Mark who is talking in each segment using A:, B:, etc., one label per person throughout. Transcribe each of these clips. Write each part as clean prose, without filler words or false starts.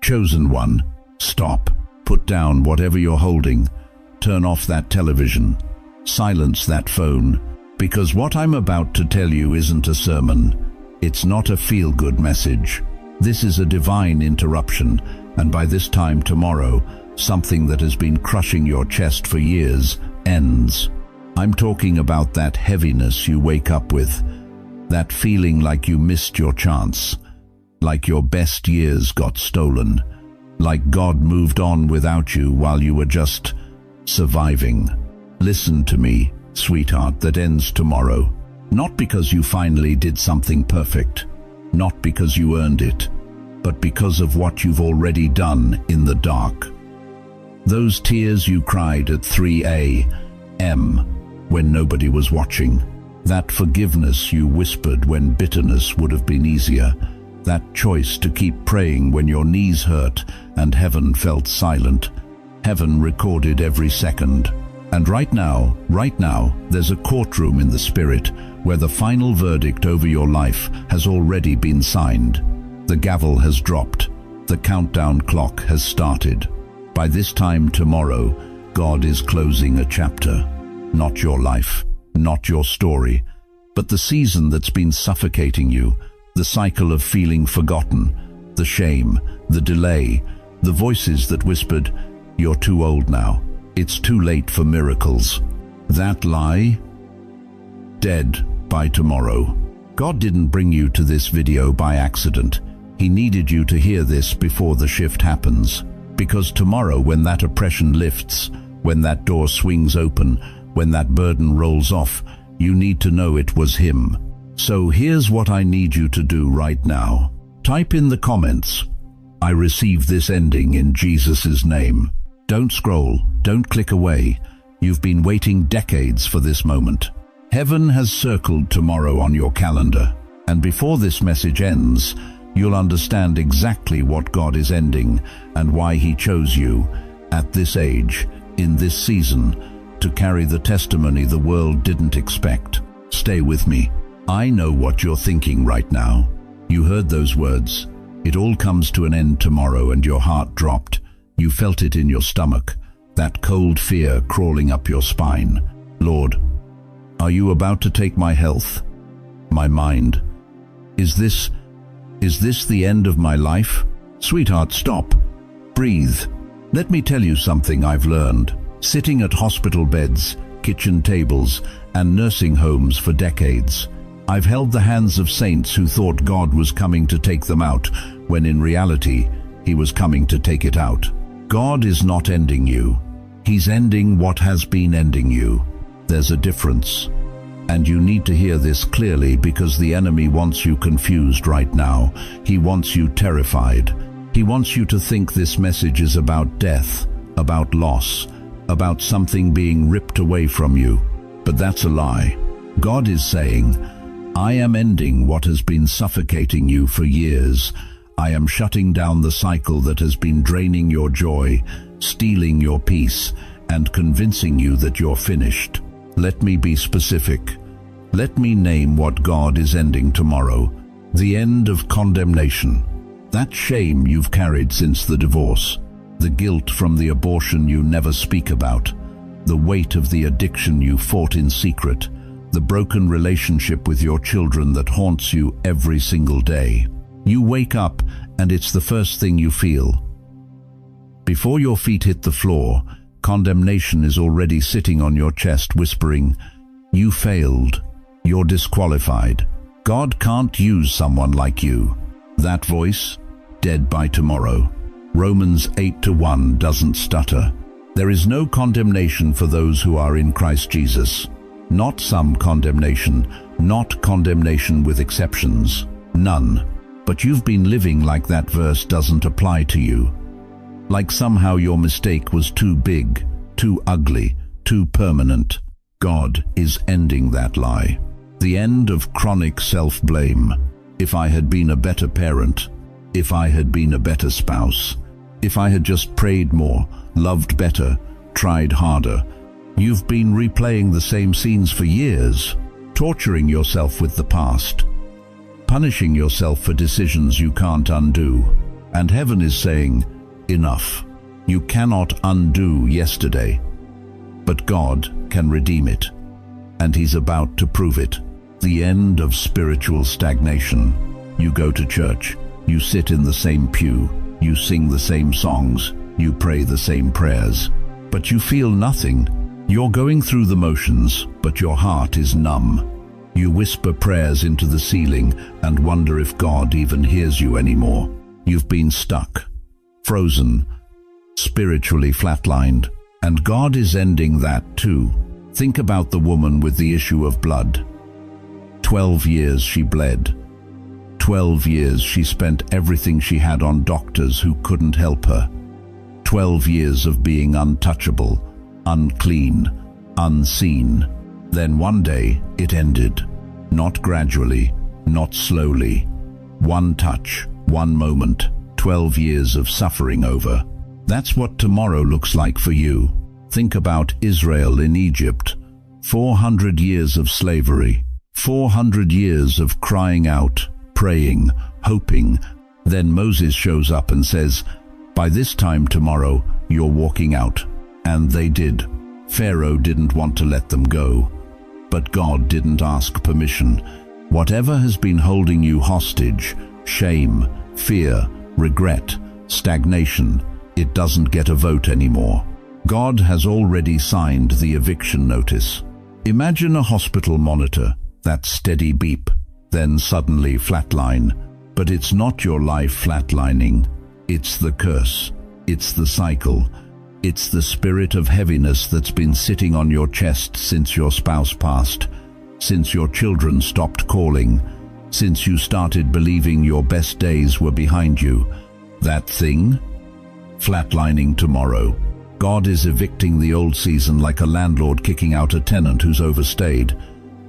A: Chosen one, stop. Put down whatever you're holding. Turn off that television. Silence that phone. Because what I'm about to tell you isn't a sermon. It's not a feel-good message. This is a divine interruption, and by this time tomorrow, something that has been crushing your chest for years ends. I'm talking about that heaviness you wake up with, that feeling like you missed your chance, like your best years got stolen, like God moved on without you while you were just surviving. Listen to me, sweetheart, that ends tomorrow. Not because you finally did something perfect, not because you earned it, but because of what you've already done in the dark. Those tears you cried at 3 a.m. when nobody was watching, that forgiveness you whispered when bitterness would have been easier, that choice to keep praying when your knees hurt and heaven felt silent. Heaven recorded every second. And right now, there's a courtroom in the spirit where the final verdict over your life has already been signed. The gavel has dropped. The countdown clock has started. By this time tomorrow, God is closing a chapter. Not your life, not your story, but the season that's been suffocating you, the cycle of feeling forgotten, the shame, the delay, the voices that whispered, "You're too old now. It's too late for miracles." That lie? Dead by tomorrow. God didn't bring you to this video by accident. He needed you to hear this before the shift happens. Because tomorrow, when that oppression lifts, when that door swings open, when that burden rolls off, you need to know it was Him. So here's what I need you to do right now. Type in the comments, "I receive this ending in Jesus' name." Don't scroll, don't click away. You've been waiting decades for this moment. Heaven has circled tomorrow on your calendar. And before this message ends, you'll understand exactly what God is ending and why He chose you, at this age, in this season, to carry the testimony the world didn't expect. Stay with me. I know what you're thinking right now. You heard those words. It all comes to an end tomorrow, and your heart dropped. You felt it in your stomach, that cold fear crawling up your spine. Lord, are you about to take my health, my mind? Is this the end of my life? Sweetheart, stop. Breathe. Let me tell you something I've learned. Sitting at hospital beds, kitchen tables, and nursing homes for decades, I've held the hands of saints who thought God was coming to take them out, when in reality, He was coming to take it out. God is not ending you. He's ending what has been ending you. There's a difference. And you need to hear this clearly, because the enemy wants you confused right now. He wants you terrified. He wants you to think this message is about death, about loss, about something being ripped away from you. But that's a lie. God is saying, I am ending what has been suffocating you for years. I am shutting down the cycle that has been draining your joy, stealing your peace, and convincing you that you're finished. Let me be specific. Let me name what God is ending tomorrow. The end of condemnation. That shame you've carried since the divorce. The guilt from the abortion you never speak about. The weight of the addiction you fought in secret. The broken relationship with your children that haunts you every single day. You wake up and it's the first thing you feel. Before your feet hit the floor, condemnation is already sitting on your chest whispering, "You failed. You're disqualified. God can't use someone like you." That voice, dead by tomorrow. Romans 8:1 doesn't stutter. There is no condemnation for those who are in Christ Jesus. Not some condemnation, not condemnation with exceptions. None. But you've been living like that verse doesn't apply to you. Like somehow your mistake was too big, too ugly, too permanent. God is ending that lie. The end of chronic self-blame. If I had been a better parent, if I had been a better spouse, if I had just prayed more, loved better, tried harder. You've been replaying the same scenes for years, torturing yourself with the past, punishing yourself for decisions you can't undo. And heaven is saying, enough. You cannot undo yesterday, but God can redeem it, and He's about to prove it. The end of spiritual stagnation. You go to church, you sit in the same pew, you sing the same songs, you pray the same prayers, but you feel nothing. You're going through the motions, but your heart is numb. You whisper prayers into the ceiling and wonder if God even hears you anymore. You've been stuck, frozen, spiritually flatlined, and God is ending that too. Think about the woman with the issue of blood. 12 years she bled. 12 years she spent everything she had on doctors who couldn't help her. 12 years of being untouchable, unclean, unseen. Then one day it ended. Not gradually, not slowly. One touch, one moment, 12 years of suffering over. That's what tomorrow looks like for you. Think about Israel in Egypt. 400 years of slavery. 400 years of crying out, praying, hoping. Then Moses shows up and says, by this time tomorrow, you're walking out. And they did. Pharaoh didn't want to let them go. But God didn't ask permission. Whatever has been holding you hostage, shame, fear, regret, stagnation, it doesn't get a vote anymore. God has already signed the eviction notice. Imagine a hospital monitor, that steady beep, then suddenly flatline. But it's not your life flatlining. It's the curse. It's the cycle. It's the spirit of heaviness that's been sitting on your chest since your spouse passed, since your children stopped calling, since you started believing your best days were behind you. That thing? Flatlining tomorrow. God is evicting the old season like a landlord kicking out a tenant who's overstayed.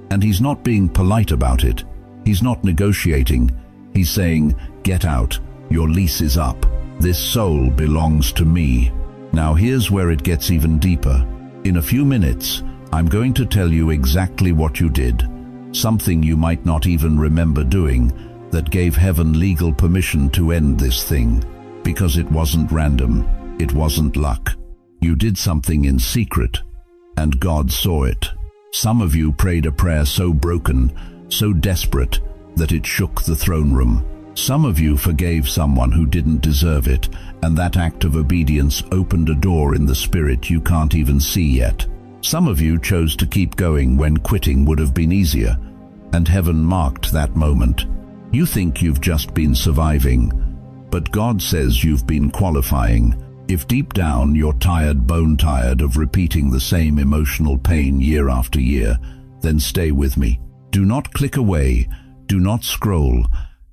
A: And He's not being polite about it. He's not negotiating. He's saying, get out. Your lease is up. This soul belongs to me. Now here's where it gets even deeper. In a few minutes, I'm going to tell you exactly what you did. Something you might not even remember doing that gave heaven legal permission to end this thing. Because it wasn't random. It wasn't luck. You did something in secret, and God saw it. Some of you prayed a prayer so broken, so desperate, that it shook the throne room. Some of you forgave someone who didn't deserve it, and that act of obedience opened a door in the spirit you can't even see yet. Some of you chose to keep going when quitting would have been easier, and heaven marked that moment. You think you've just been surviving, but God says you've been qualifying. If deep down you're tired, bone tired of repeating the same emotional pain year after year, then stay with me. Do not click away. Do not scroll.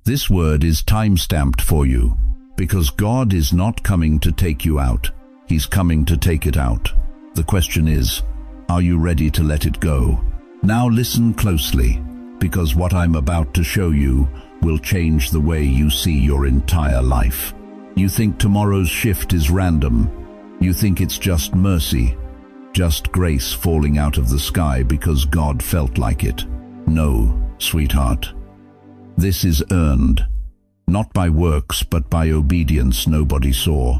A: This word is time-stamped for you, because God is not coming to take you out. He's coming to take it out. The question is, are you ready to let it go? Now listen closely, because what I'm about to show you will change the way you see your entire life. You think tomorrow's shift is random. You think it's just mercy, just grace falling out of the sky because God felt like it. No, sweetheart. This is earned, not by works but by obedience nobody saw,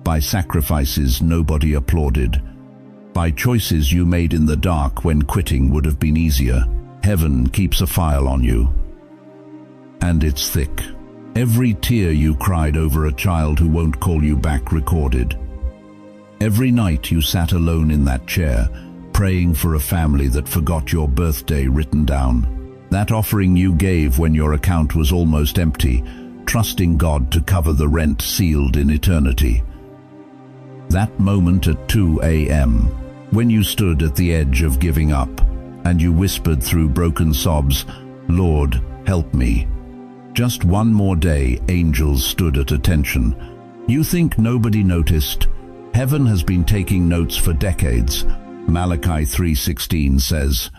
A: by sacrifices nobody applauded, by choices you made in the dark when quitting would have been easier. Heaven keeps a file on you. And it's thick. Every tear you cried over a child who won't call you back recorded. Every night you sat alone in that chair, praying for a family that forgot your birthday written down. That offering you gave when your account was almost empty, trusting God to cover the rent sealed in eternity. That moment at 2 a.m., when you stood at the edge of giving up, and you whispered through broken sobs, Lord, help me. Just one more day, angels stood at attention. You think nobody noticed? Heaven has been taking notes for decades. Malachi 3:16 says,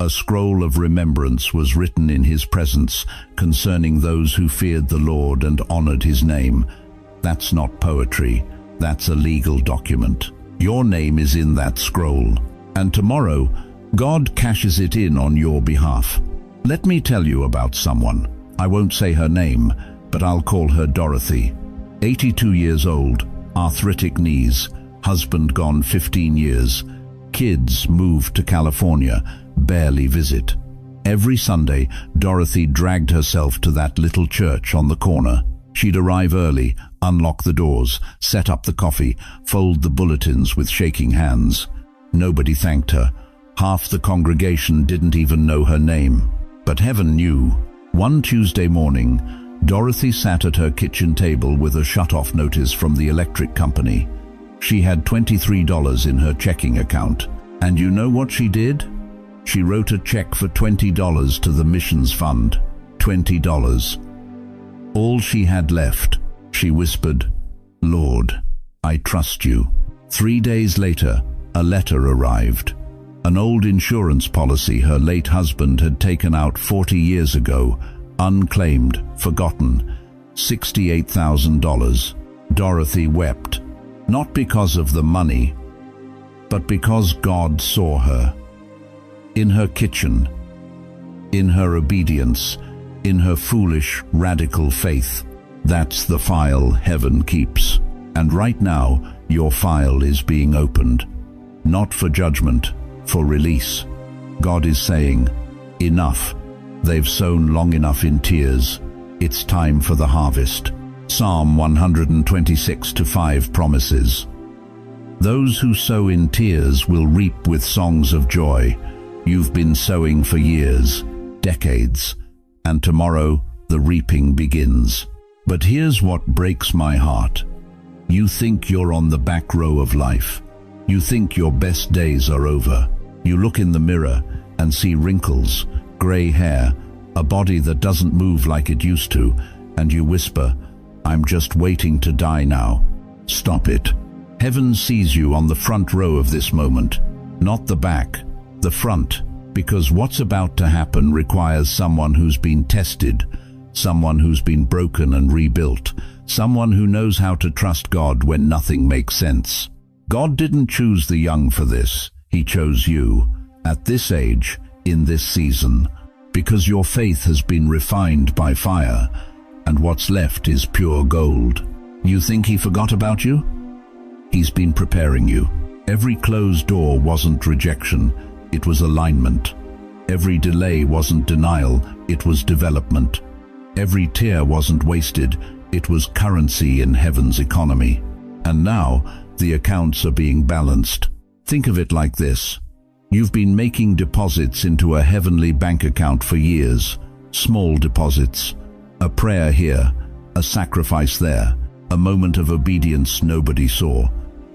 A: a scroll of remembrance was written in His presence concerning those who feared the Lord and honored His name. That's not poetry. That's a legal document. Your name is in that scroll. And tomorrow, God cashes it in on your behalf. Let me tell you about someone. I won't say her name, but I'll call her Dorothy. 82 years old, arthritic knees, husband gone 15 years, kids moved to California, barely visit. Every Sunday, Dorothy dragged herself to that little church on the corner. She'd arrive early, unlock the doors, set up the coffee, fold the bulletins with shaking hands. Nobody thanked her. Half the congregation didn't even know her name. But heaven knew. One Tuesday morning, Dorothy sat at her kitchen table with a shut-off notice from the electric company. She had $23 in her checking account. And you know what she did? She wrote a check for $20 to the missions fund. $20. All she had left. She whispered, "Lord, I trust you." 3 days later, a letter arrived. An old insurance policy her late husband had taken out 40 years ago, unclaimed, forgotten. $68,000. Dorothy wept, not because of the money, but because God saw her. In her kitchen, in her obedience, in her foolish, radical faith. That's the file heaven keeps. And right now, your file is being opened. Not for judgment, for release. God is saying, enough. They've sown long enough in tears. It's time for the harvest. Psalm 126:5 promises, "Those who sow in tears will reap with songs of joy." You've been sowing for years, decades, and tomorrow the reaping begins. But here's what breaks my heart. You think you're on the back row of life. You think your best days are over. You look in the mirror and see wrinkles, gray hair, a body that doesn't move like it used to, and you whisper, "I'm just waiting to die now." Stop it. Heaven sees you on the front row of this moment, not the back, the front, because what's about to happen requires someone who's been tested, someone who's been broken and rebuilt, someone who knows how to trust God when nothing makes sense. God didn't choose the young for this. He chose you, at this age, in this season, because your faith has been refined by fire, and what's left is pure gold. You think He forgot about you? He's been preparing you. Every closed door wasn't rejection, it was alignment. Every delay wasn't denial, it was development. Every tear wasn't wasted, it was currency in heaven's economy. And now, the accounts are being balanced. Think of it like this. You've been making deposits into a heavenly bank account for years. Small deposits. A prayer here, a sacrifice there, a moment of obedience nobody saw.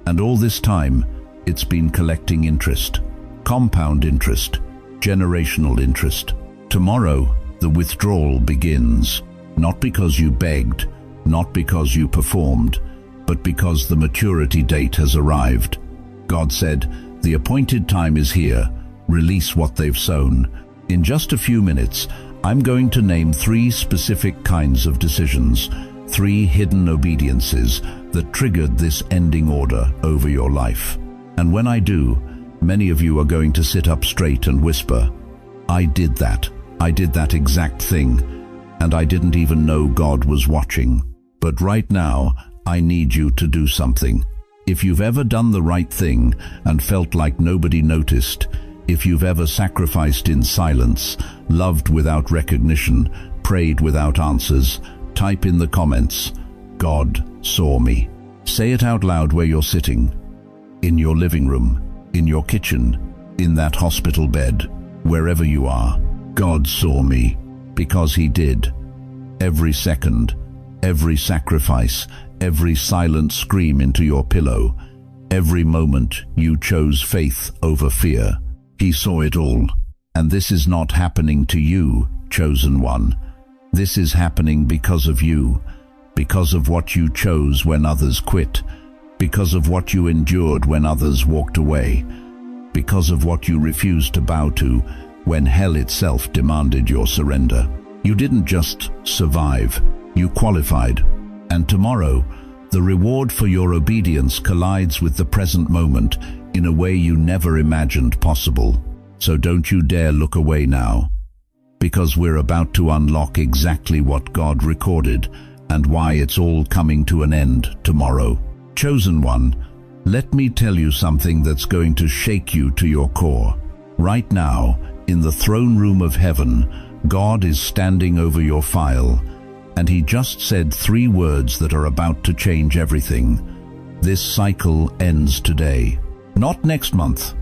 A: And all this time, it's been collecting interest. Compound interest. Generational interest. Tomorrow, the withdrawal begins. Not because you begged, not because you performed, but because the maturity date has arrived. God said, "The appointed time is here. Release what they've sown." In just a few minutes, I'm going to name 3 specific kinds of decisions, 3 hidden obediences that triggered this ending order over your life. And when I do, many of you are going to sit up straight and whisper, "I did that. I did that exact thing, and I didn't even know God was watching." But right now, I need you to do something. If you've ever done the right thing and felt like nobody noticed, if you've ever sacrificed in silence, loved without recognition, prayed without answers, type in the comments, "God saw me." Say it out loud where you're sitting, in your living room, in your kitchen, in that hospital bed, wherever you are. God saw me, because He did. Every second, every sacrifice, every silent scream into your pillow, every moment you chose faith over fear. He saw it all. And this is not happening to you, chosen one. This is happening because of you, because of what you chose when others quit, because of what you endured when others walked away, because of what you refused to bow to when hell itself demanded your surrender. You didn't just survive, you qualified. And tomorrow, the reward for your obedience collides with the present moment in a way you never imagined possible. So don't you dare look away now, because we're about to unlock exactly what God recorded and why it's all coming to an end tomorrow. Chosen one, let me tell you something that's going to shake you to your core. Right now, in the throne room of heaven, God is standing over your file, and He just said 3 words that are about to change everything. This cycle ends today. Not next month.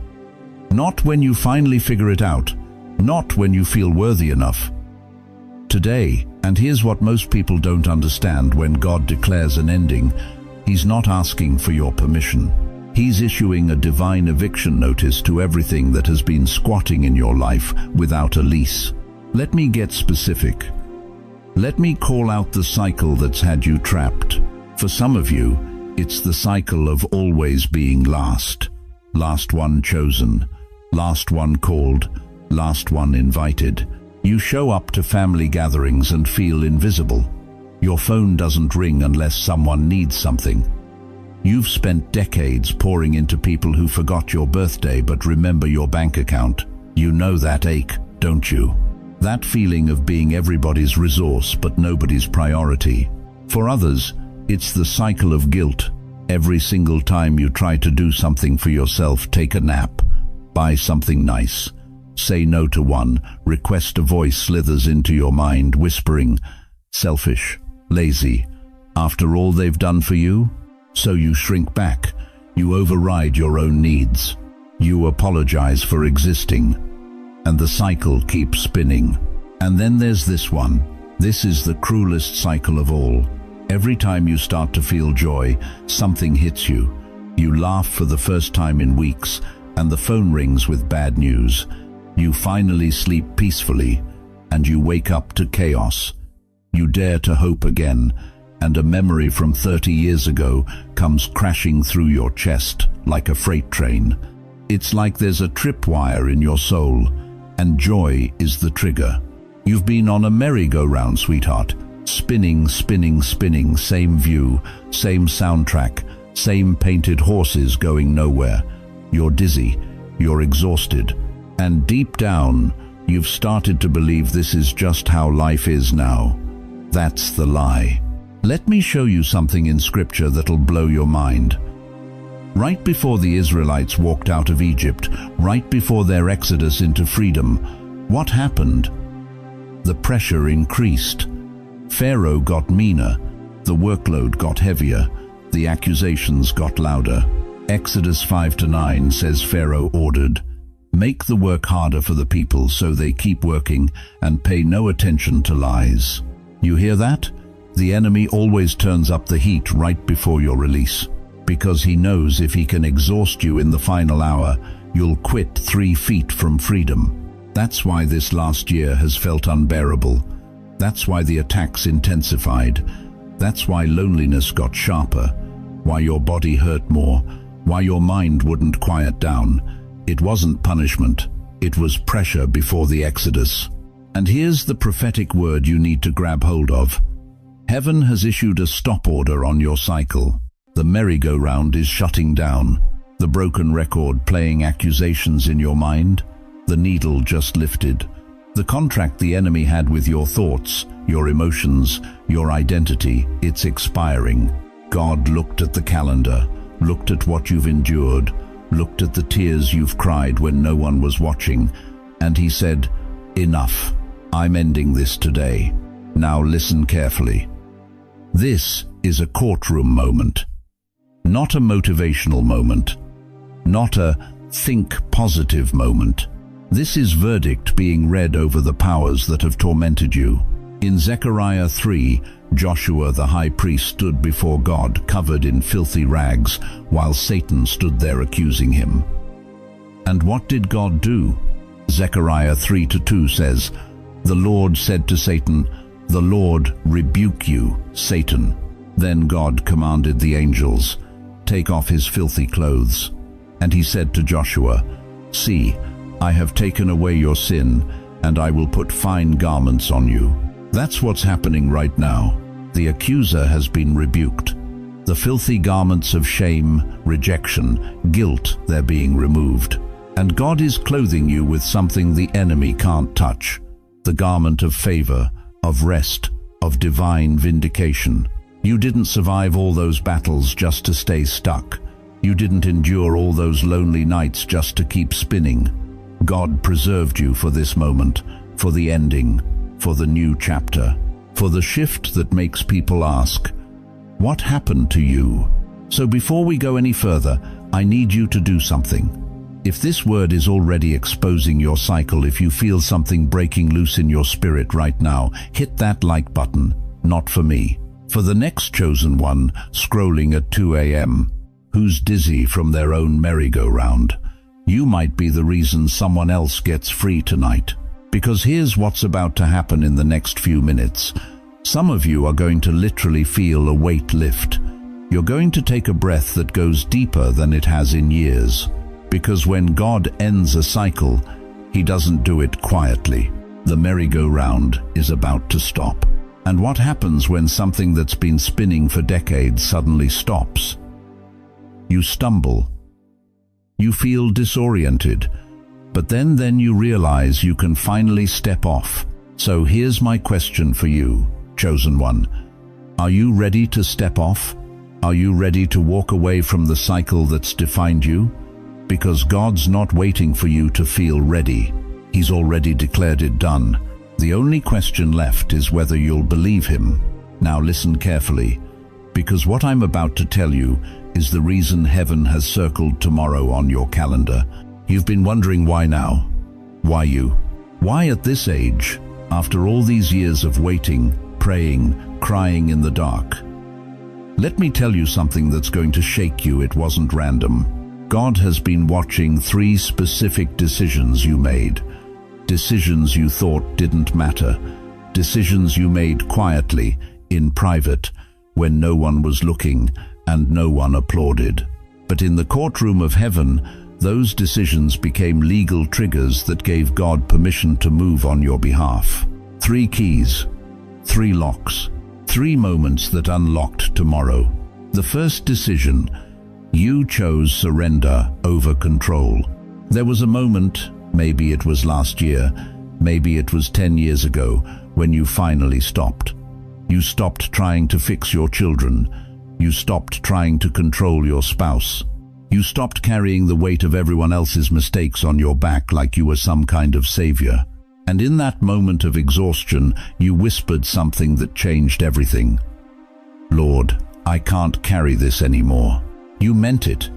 A: Not when you finally figure it out. Not when you feel worthy enough. Today. And here's what most people don't understand: when God declares an ending, He's not asking for your permission. He's issuing a divine eviction notice to everything that has been squatting in your life without a lease. Let me get specific. Let me call out the cycle that's had you trapped. For some of you, it's the cycle of always being last. Last one chosen, last one called, last one invited. You show up to family gatherings and feel invisible. Your phone doesn't ring unless someone needs something. You've spent decades pouring into people who forgot your birthday but remember your bank account. You know that ache, don't you? That feeling of being everybody's resource but nobody's priority. For others, it's the cycle of guilt. Every single time you try to do something for yourself, take a nap, buy something nice, say no to one request, a voice slithers into your mind whispering, selfish, lazy, after all they've done for you? So you shrink back, you override your own needs, you apologize for existing, and the cycle keeps spinning. And then there's this one. This is the cruelest cycle of all. Every time you start to feel joy, something hits you. You laugh for the first time in weeks, and the phone rings with bad news. You finally sleep peacefully, and you wake up to chaos. You dare to hope again, and a memory from 30 years ago comes crashing through your chest like a freight train. It's like there's a tripwire in your soul, and joy is the trigger. You've been on a merry-go-round, sweetheart, spinning, spinning, spinning, same view, same soundtrack, same painted horses going nowhere. You're dizzy, you're exhausted, and deep down, you've started to believe this is just how life is now. That's the lie. Let me show you something in Scripture that'll blow your mind. Right before the Israelites walked out of Egypt, right before their exodus into freedom, what happened? The pressure increased. Pharaoh got meaner, the workload got heavier, the accusations got louder. Exodus 5-9 says Pharaoh ordered, "Make the work harder for the people so they keep working and pay no attention to lies." You hear that? The enemy always turns up the heat right before your release, because he knows if he can exhaust you in the final hour, you'll quit 3 feet from freedom. That's why this last year has felt unbearable. That's why the attacks intensified. That's why loneliness got sharper, why your body hurt more, why your mind wouldn't quiet down. It wasn't punishment, it was pressure before the exodus. And here's the prophetic word you need to grab hold of. Heaven has issued a stop order on your cycle. The merry-go-round is shutting down. The broken record playing accusations in your mind. The needle just lifted. The contract the enemy had with your thoughts, your emotions, your identity, it's expiring. God looked at the calendar, looked at what you've endured, looked at the tears you've cried when no one was watching, and He said, "Enough. I'm ending this today. Now listen carefully." This is a courtroom moment, not a motivational moment, not a think positive moment. This is verdict being read over the powers that have tormented you. In Zechariah 3, Joshua the high priest stood before God covered in filthy rags, while Satan stood there accusing him. And what did God do? Zechariah 3:2 says, "The Lord said to Satan, 'The Lord rebuke you, Satan.' Then God commanded the angels, 'Take off his filthy clothes.' And he said to Joshua, 'See, I have taken away your sin, and I will put fine garments on you.'" That's what's happening right now. The accuser has been rebuked. The filthy garments of shame, rejection, guilt, they're being removed. And God is clothing you with something the enemy can't touch. The garment of favor, of rest, of divine vindication. You didn't survive all those battles just to stay stuck. You didn't endure all those lonely nights just to keep spinning. God preserved you for this moment, for the ending, for the new chapter, for the shift that makes people ask, "What happened to you?" So before we go any further, I need you to do something. If this word is already exposing your cycle, if you feel something breaking loose in your spirit right now, hit that like button, not for me. For the next chosen one, scrolling at 2 a.m., who's dizzy from their own merry-go-round. You might be the reason someone else gets free tonight. Because here's what's about to happen in the next few minutes. Some of you are going to literally feel a weight lift. You're going to take a breath that goes deeper than it has in years. Because when God ends a cycle, He doesn't do it quietly. The merry-go-round is about to stop. And what happens when something that's been spinning for decades suddenly stops? You stumble. You feel disoriented. But then you realize you can finally step off. So here's my question for you, chosen one. Are you ready to step off? Are you ready to walk away from the cycle that's defined you? Because God's not waiting for you to feel ready. He's already declared it done. The only question left is whether you'll believe Him. Now listen carefully, because what I'm about to tell you is the reason heaven has circled tomorrow on your calendar. You've been wondering why now? Why you? Why at this age? After all these years of waiting, praying, crying in the dark? Let me tell you something that's going to shake you. It wasn't random. God has been watching 3 specific decisions you made. Decisions you thought didn't matter. Decisions you made quietly, in private, when no one was looking and no one applauded. But in the courtroom of heaven, those decisions became legal triggers that gave God permission to move on your behalf. 3 keys, 3 locks, 3 moments that unlocked tomorrow. The first decision, you chose surrender over control. There was a moment, maybe it was last year, maybe it was 10 years ago, when you finally stopped. You stopped trying to fix your children. You stopped trying to control your spouse. You stopped carrying the weight of everyone else's mistakes on your back like you were some kind of savior. And in that moment of exhaustion, you whispered something that changed everything. "Lord, I can't carry this anymore." You meant it.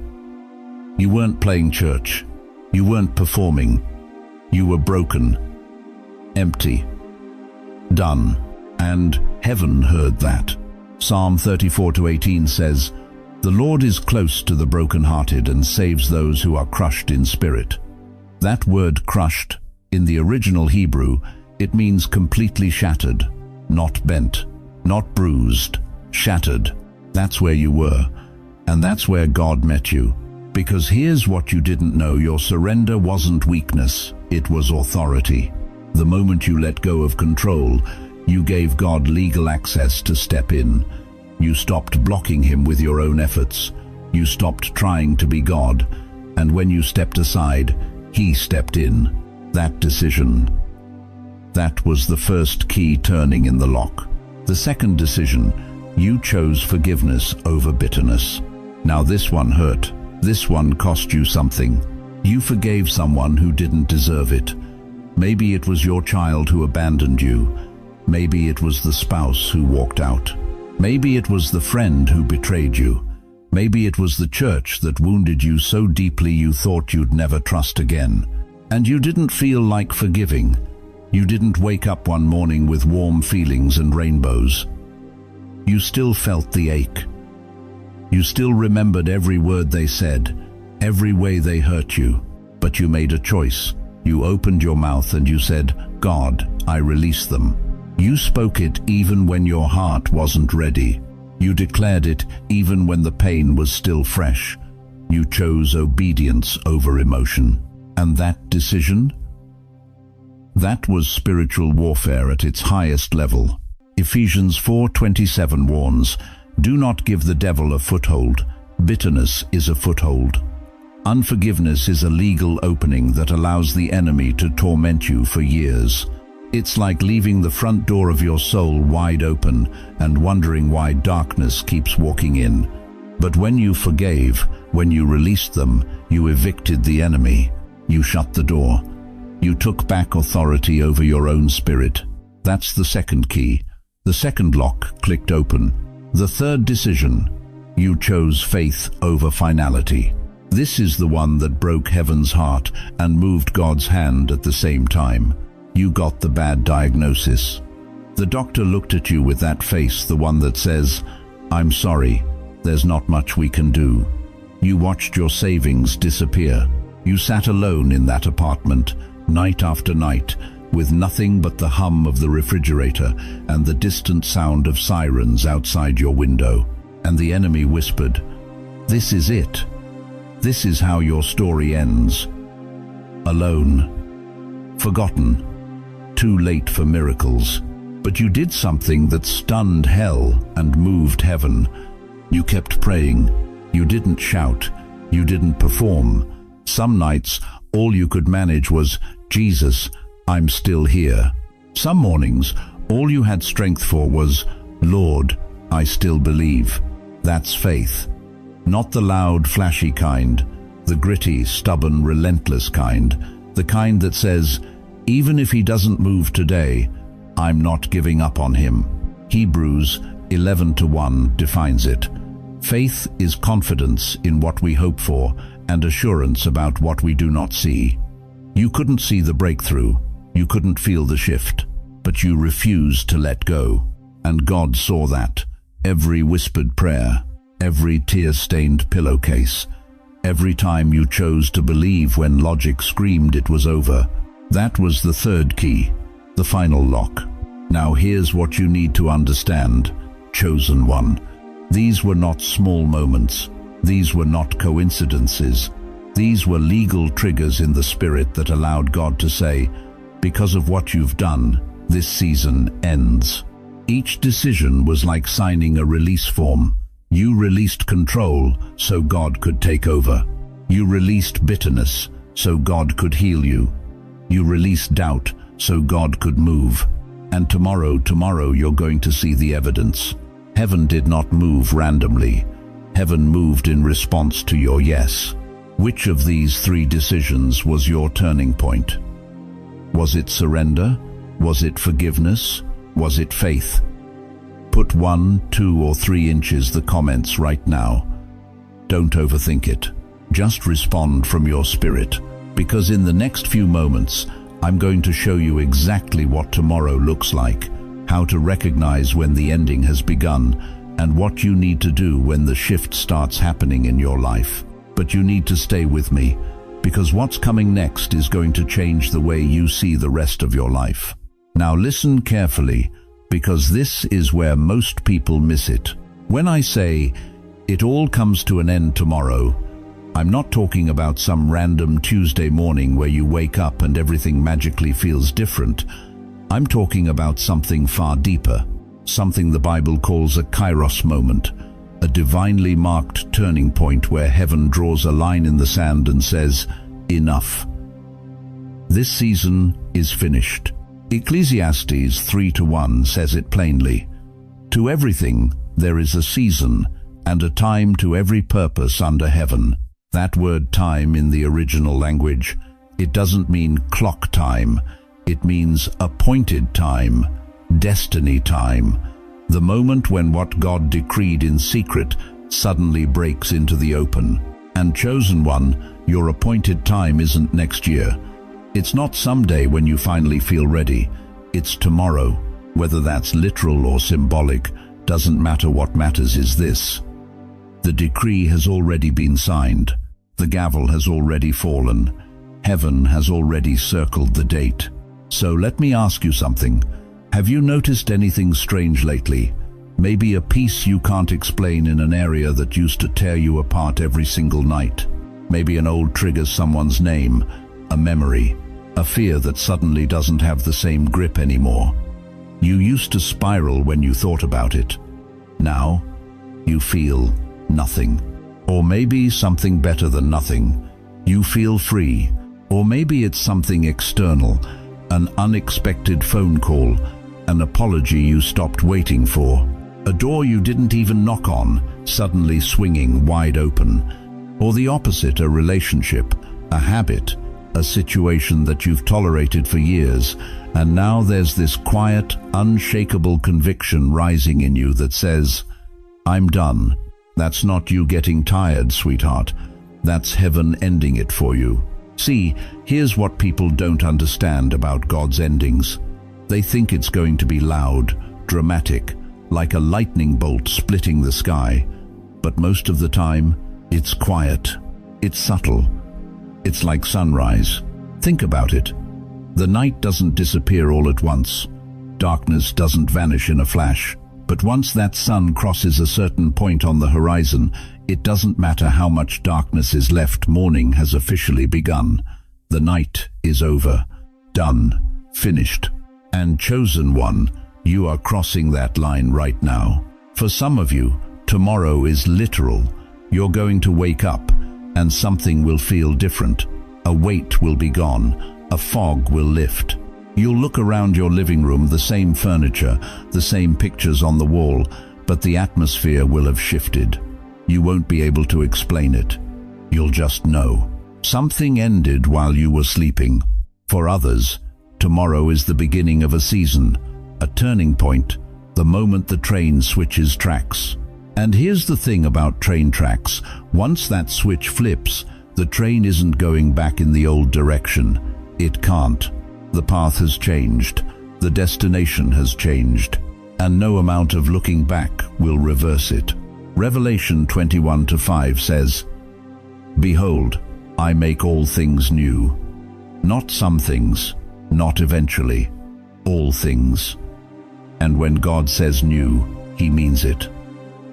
A: You weren't playing church. You weren't performing. You were broken, empty, done. And heaven heard that. Psalm 34:18 says, "The Lord is close to the brokenhearted and saves those who are crushed in spirit." That word crushed, in the original Hebrew, it means completely shattered, not bent, not bruised, shattered. That's where you were. And that's where God met you. Because here's what you didn't know: your surrender wasn't weakness, it was authority. The moment you let go of control, you gave God legal access to step in. You stopped blocking Him with your own efforts. You stopped trying to be God. And when you stepped aside, He stepped in. That decision, that was the first key turning in the lock. The second decision, you chose forgiveness over bitterness. Now this one hurt. This one cost you something. You forgave someone who didn't deserve it. Maybe it was your child who abandoned you. Maybe it was the spouse who walked out. Maybe it was the friend who betrayed you. Maybe it was the church that wounded you so deeply you thought you'd never trust again. And you didn't feel like forgiving. You didn't wake up one morning with warm feelings and rainbows. You still felt the ache. You still remembered every word they said, every way they hurt you. But you made a choice. You opened your mouth and you said, "God, I release them." You spoke it even when your heart wasn't ready. You declared it even when the pain was still fresh. You chose obedience over emotion. And that decision? That was spiritual warfare at its highest level. Ephesians 4:27 warns, "Do not give the devil a foothold. Bitterness is a foothold." Unforgiveness is a legal opening that allows the enemy to torment you for years. It's like leaving the front door of your soul wide open and wondering why darkness keeps walking in. But when you forgave, when you released them, you evicted the enemy. You shut the door. You took back authority over your own spirit. That's the second key. The second lock clicked open. The third decision. You chose faith over finality. This is the one that broke heaven's heart and moved God's hand at the same time. You got the bad diagnosis. The doctor looked at you with that face, the one that says, "I'm sorry, there's not much we can do." You watched your savings disappear. You sat alone in that apartment, night after night, with nothing but the hum of the refrigerator and the distant sound of sirens outside your window. And the enemy whispered, "This is it. This is how your story ends." Alone. Forgotten. Too late for miracles. But you did something that stunned hell and moved heaven. You kept praying. You didn't shout. You didn't perform. Some nights, all you could manage was, "Jesus, I'm still here." Some mornings, all you had strength for was, "Lord, I still believe." That's faith. Not the loud, flashy kind, the gritty, stubborn, relentless kind, the kind that says, "Even if he doesn't move today, I'm not giving up on him." Hebrews 11:1 defines it. Faith is confidence in what we hope for and assurance about what we do not see. You couldn't see the breakthrough, you couldn't feel the shift, but you refused to let go. And God saw that. Every whispered prayer, every tear-stained pillowcase, every time you chose to believe when logic screamed it was over. That was the third key, the final lock. Now here's what you need to understand, chosen one. These were not small moments. These were not coincidences. These were legal triggers in the spirit that allowed God to say, "Because of what you've done, this season ends." Each decision was like signing a release form. You released control so God could take over. You released bitterness so God could heal you. You released doubt so God could move. And tomorrow you're going to see the evidence. Heaven did not move randomly. Heaven moved in response to your yes. Which of these three decisions was your turning point? Was it surrender? Was it forgiveness? Was it faith? Put 1, 2, or 3 inches the comments right now. Don't overthink it. Just respond from your spirit. Because in the next few moments, I'm going to show you exactly what tomorrow looks like, how to recognize when the ending has begun, and what you need to do when the shift starts happening in your life. But you need to stay with me, because what's coming next is going to change the way you see the rest of your life. Now listen carefully, because this is where most people miss it. When I say, it all comes to an end tomorrow, I'm not talking about some random Tuesday morning where you wake up and everything magically feels different. I'm talking about something far deeper, something the Bible calls a kairos moment, a divinely marked turning point where heaven draws a line in the sand and says, "Enough. This season is finished." Ecclesiastes 3:1 says it plainly. To everything there is a season and a time to every purpose under heaven. That word time in the original language, it doesn't mean clock time. It means appointed time, destiny time, the moment when what God decreed in secret suddenly breaks into the open. And chosen one, your appointed time isn't next year. It's not someday when you finally feel ready. It's tomorrow. Whether that's literal or symbolic, doesn't matter. What matters is this. The decree has already been signed. The gavel has already fallen. Heaven has already circled the date. So let me ask you something. Have you noticed anything strange lately? Maybe a peace you can't explain in an area that used to tear you apart every single night. Maybe an old triggers someone's name, a memory, a fear that suddenly doesn't have the same grip anymore. You used to spiral when you thought about it. Now, you feel nothing. Or maybe something better than nothing. You feel free. Or maybe it's something external, an unexpected phone call, an apology you stopped waiting for, a door you didn't even knock on, suddenly swinging wide open, or the opposite, a relationship, a habit, a situation that you've tolerated for years, and now there's this quiet, unshakable conviction rising in you that says, "I'm done." That's not you getting tired, sweetheart. That's heaven ending it for you. See, here's what people don't understand about God's endings. They think it's going to be loud, dramatic, like a lightning bolt splitting the sky. But most of the time, it's quiet. It's subtle. It's like sunrise. Think about it. The night doesn't disappear all at once. Darkness doesn't vanish in a flash. But once that sun crosses a certain point on the horizon, it doesn't matter how much darkness is left, morning has officially begun. The night is over. Done. Finished. And chosen one, you are crossing that line right now. For some of you, tomorrow is literal. You're going to wake up, and something will feel different. A weight will be gone. A fog will lift. You'll look around your living room, the same furniture, the same pictures on the wall, but the atmosphere will have shifted. You won't be able to explain it. You'll just know. Something ended while you were sleeping. For others, tomorrow is the beginning of a season, a turning point, the moment the train switches tracks. And here's the thing about train tracks. Once that switch flips, the train isn't going back in the old direction. It can't. The path has changed, the destination has changed, and no amount of looking back will reverse it. Revelation 21:5 says, "Behold, I make all things new." Not some things, not eventually, all things. And when God says new, He means it.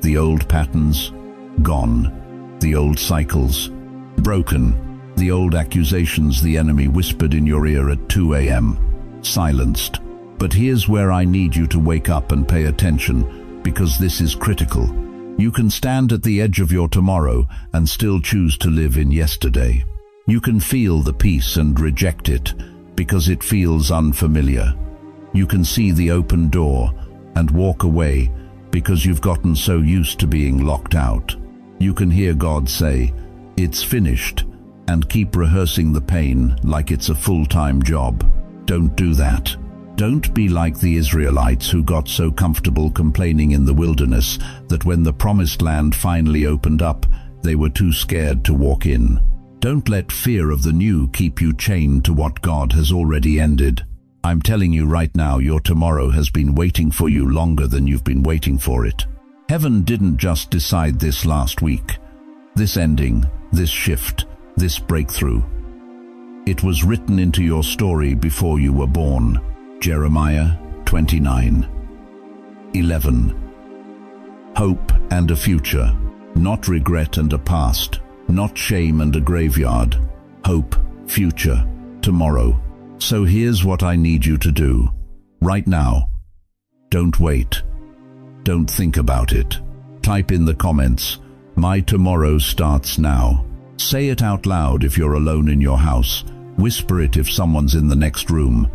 A: The old patterns, gone. The old cycles, broken. The old accusations the enemy whispered in your ear at 2 a.m., silenced. But here's where I need you to wake up and pay attention, because this is critical. You can stand at the edge of your tomorrow and still choose to live in yesterday. You can feel the peace and reject it, because it feels unfamiliar. You can see the open door and walk away, because you've gotten so used to being locked out. You can hear God say, "It's finished," and keep rehearsing the pain like it's a full-time job. Don't do that. Don't be like the Israelites who got so comfortable complaining in the wilderness that when the promised land finally opened up, they were too scared to walk in. Don't let fear of the new keep you chained to what God has already ended. I'm telling you right now, your tomorrow has been waiting for you longer than you've been waiting for it. Heaven didn't just decide this last week. This ending, this shift, this breakthrough. It was written into your story before you were born. Jeremiah 29:11. Hope and a future, not regret and a past, not shame and a graveyard. Hope, future, tomorrow. So here's what I need you to do. Right now. Don't wait. Don't think about it. Type in the comments, "My tomorrow starts now." Say it out loud if you're alone in your house. Whisper it if someone's in the next room.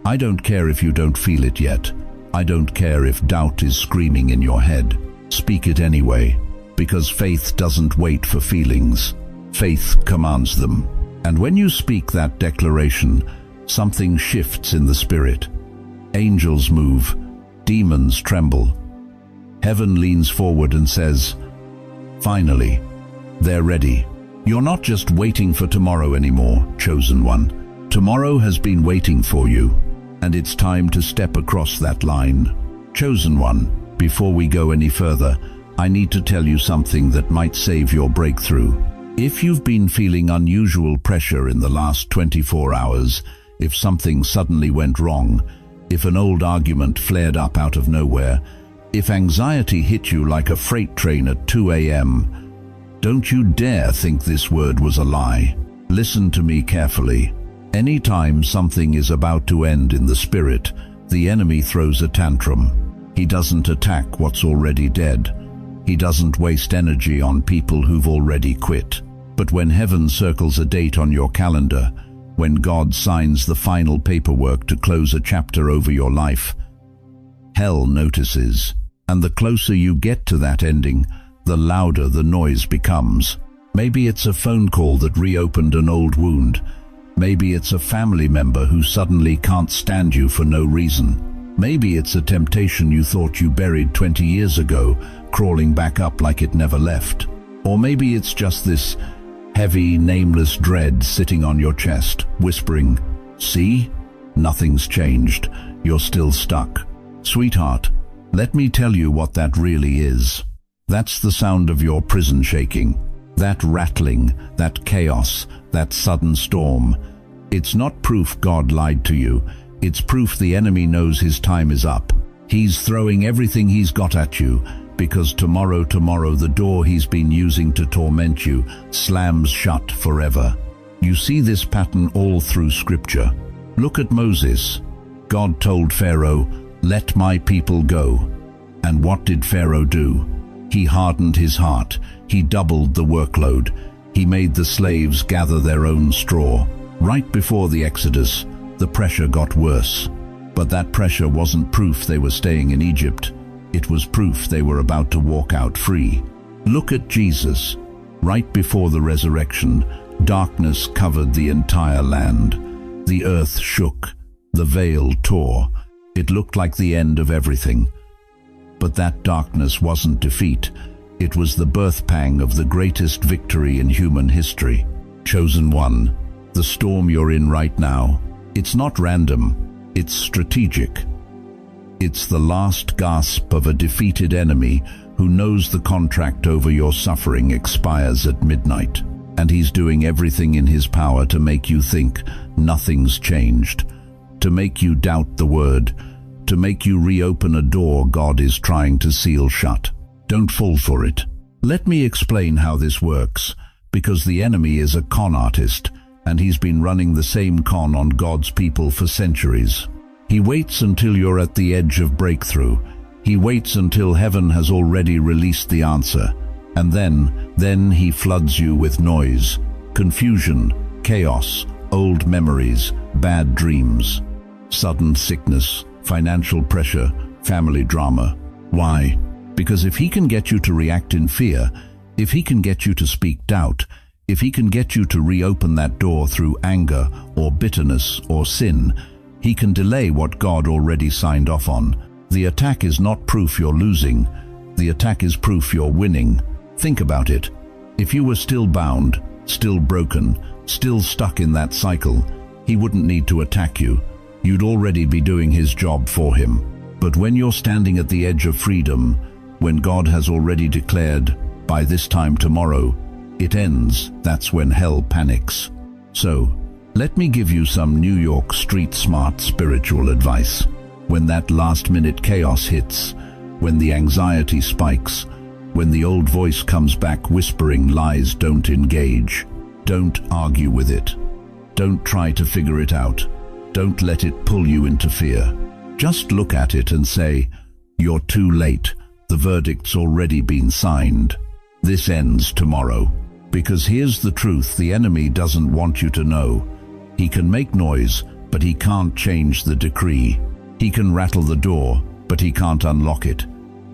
A: I don't care if you don't feel it yet. I don't care if doubt is screaming in your head. Speak it anyway, because faith doesn't wait for feelings. Faith commands them. And when you speak that declaration, something shifts in the spirit. Angels move, demons tremble. Heaven leans forward and says, "Finally, they're ready." You're not just waiting for tomorrow anymore, chosen one. Tomorrow has been waiting for you, and it's time to step across that line. Chosen one, before we go any further, I need to tell you something that might save your breakthrough. If you've been feeling unusual pressure in the last 24 hours, if something suddenly went wrong, if an old argument flared up out of nowhere, if anxiety hit you like a freight train at 2 a.m., don't you dare think this word was a lie. Listen to me carefully. Anytime something is about to end in the spirit, the enemy throws a tantrum. He doesn't attack what's already dead. He doesn't waste energy on people who've already quit. But when heaven circles a date on your calendar, when God signs the final paperwork to close a chapter over your life, hell notices. And the closer you get to that ending, the louder the noise becomes. Maybe it's a phone call that reopened an old wound. Maybe it's a family member who suddenly can't stand you for no reason. Maybe it's a temptation you thought you buried 20 years ago, crawling back up like it never left. Or maybe it's just this heavy, nameless dread sitting on your chest, whispering, "See? Nothing's changed. You're still stuck." Sweetheart, let me tell you what that really is. That's the sound of your prison shaking. That rattling, that chaos, that sudden storm. It's not proof God lied to you. It's proof the enemy knows his time is up. He's throwing everything he's got at you, because tomorrow the door he's been using to torment you slams shut forever. You see this pattern all through Scripture. Look at Moses. God told Pharaoh, "Let my people go." And what did Pharaoh do? He hardened his heart. He doubled the workload. He made the slaves gather their own straw. Right before the Exodus, the pressure got worse. But that pressure wasn't proof they were staying in Egypt. It was proof they were about to walk out free. Look at Jesus. Right before the resurrection, darkness covered the entire land. The earth shook. The veil tore. It looked like the end of everything. But that darkness wasn't defeat. It was the birth pang of the greatest victory in human history. Chosen one, the storm you're in right now, it's not random, it's strategic. It's the last gasp of a defeated enemy who knows the contract over your suffering expires at midnight, and he's doing everything in his power to make you think nothing's changed, to make you doubt the word, to make you reopen a door God is trying to seal shut. Don't fall for it. Let me explain how this works, because the enemy is a con artist, and he's been running the same con on God's people for centuries. He waits until you're at the edge of breakthrough. He waits until heaven has already released the answer, and then he floods you with noise, confusion, chaos, old memories, bad dreams, sudden sickness, financial pressure, family drama. Why? Because if he can get you to react in fear, if he can get you to speak doubt, if he can get you to reopen that door through anger or bitterness or sin, he can delay what God already signed off on. The attack is not proof you're losing. The attack is proof you're winning. Think about it. If you were still bound, still broken, still stuck in that cycle, he wouldn't need to attack you. You'd already be doing his job for him. But when you're standing at the edge of freedom, when God has already declared, by this time tomorrow, it ends, that's when hell panics. So, let me give you some New York street-smart spiritual advice. When that last-minute chaos hits, when the anxiety spikes, when the old voice comes back whispering lies, don't engage. Don't argue with it. Don't try to figure it out. Don't let it pull you into fear. Just look at it and say, you're too late. The verdict's already been signed. This ends tomorrow. Because here's the truth the enemy doesn't want you to know. He can make noise, but he can't change the decree. He can rattle the door, but he can't unlock it.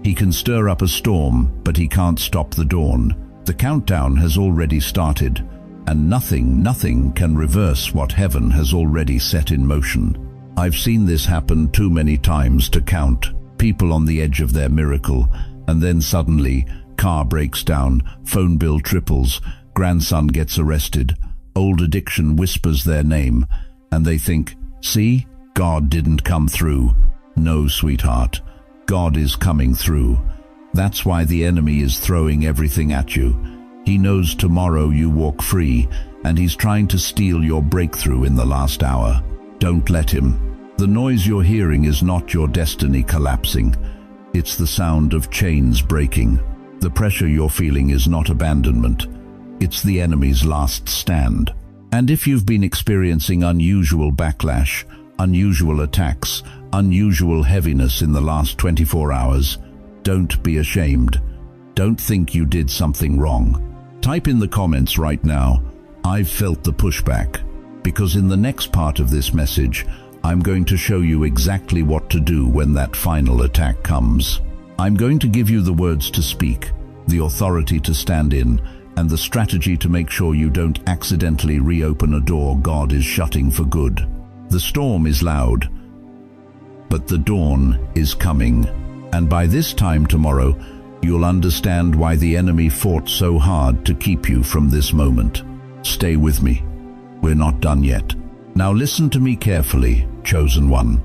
A: He can stir up a storm, but he can't stop the dawn. The countdown has already started, and nothing can reverse what heaven has already set in motion. I've seen this happen too many times to count. People on the edge of their miracle, and then suddenly, car breaks down, phone bill triples, grandson gets arrested, old addiction whispers their name, and they think, see, God didn't come through. No, sweetheart, God is coming through. That's why the enemy is throwing everything at you. He knows tomorrow you walk free, and he's trying to steal your breakthrough in the last hour. Don't let him. The noise you're hearing is not your destiny collapsing. It's the sound of chains breaking. The pressure you're feeling is not abandonment. It's the enemy's last stand. And if you've been experiencing unusual backlash, unusual attacks, unusual heaviness in the last 24 hours, don't be ashamed. Don't think you did something wrong. Type in the comments right now, I've felt the pushback. because in the next part of this message, I'm going to show you exactly what to do when that final attack comes. I'm going to give you the words to speak, the authority to stand in, and the strategy to make sure you don't accidentally reopen a door God is shutting for good. The storm is loud, but the dawn is coming. And by this time tomorrow, you'll understand why the enemy fought so hard to keep you from this moment. Stay with me. We're not done yet. Now listen to me carefully, chosen one.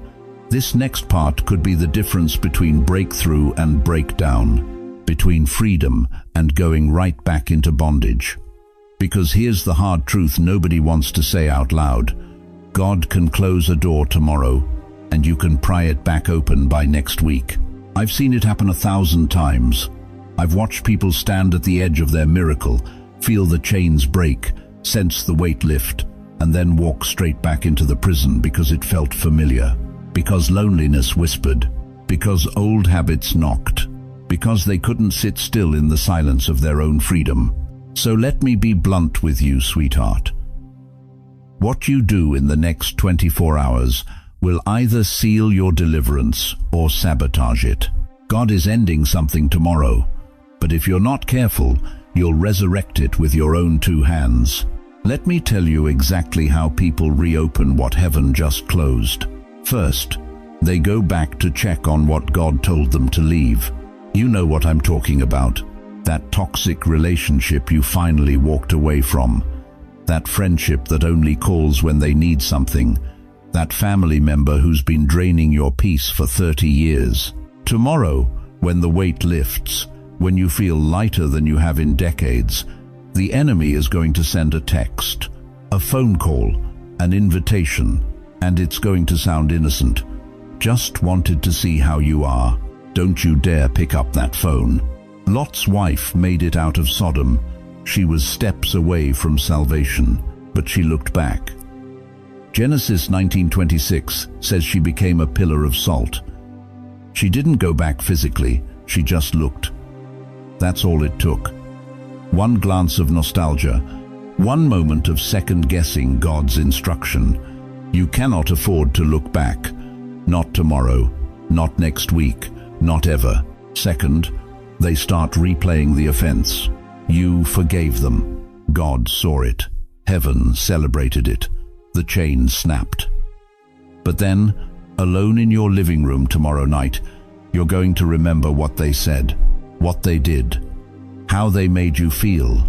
A: This next part could be the difference between breakthrough and breakdown, between freedom and going right back into bondage. Because here's the hard truth nobody wants to say out loud. God can close a door tomorrow, and you can pry it back open by next week. I've seen it happen 1,000 times. I've watched people stand at the edge of their miracle, feel the chains break, sense the weight lift, and then walk straight back into the prison because it felt familiar, because loneliness whispered, because old habits knocked, because they couldn't sit still in the silence of their own freedom. So let me be blunt with you, sweetheart. What you do in the next 24 hours will either seal your deliverance or sabotage it. God is ending something tomorrow, but if you're not careful, you'll resurrect it with your own 2 hands. Let me tell you exactly how people reopen what heaven just closed. First, they go back to check on what God told them to leave. You know what I'm talking about. That toxic relationship you finally walked away from. That friendship that only calls when they need something. That family member who's been draining your peace for 30 years. Tomorrow, when the weight lifts, when you feel lighter than you have in decades, the enemy is going to send a text, a phone call, an invitation, and it's going to sound innocent. Just wanted to see how you are. Don't you dare pick up that phone. Lot's wife made it out of Sodom. She was steps away from salvation, but she looked back. Genesis 19:26 says she became a pillar of salt. She didn't go back physically, she just looked. That's all it took. One glance of nostalgia, one moment of second-guessing God's instruction. You cannot afford to look back. Not tomorrow, not next week, not ever. Second, they start replaying the offense. You forgave them. God saw it. Heaven celebrated it. The chain snapped. But then, alone in your living room tomorrow night, you're going to remember what they said, what they did, how they made you feel.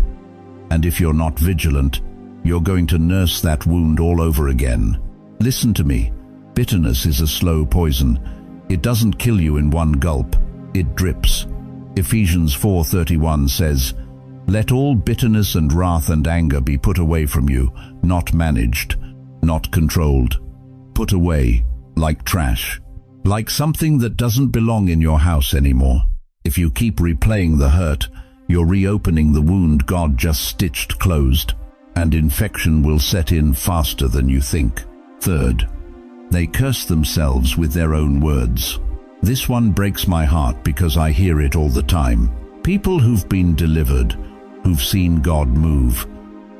A: And if you're not vigilant, you're going to nurse that wound all over again. Listen to me. Bitterness is a slow poison. It doesn't kill you in one gulp. It drips. Ephesians 4:31 says, "Let all bitterness and wrath and anger be put away from you, not managed, not controlled. Put away, like trash, like something that doesn't belong in your house anymore." If you keep replaying the hurt, you're reopening the wound God just stitched closed, and infection will set in faster than you think. Third, they curse themselves with their own words. This one breaks my heart because I hear it all the time. People who've been delivered, who've seen God move,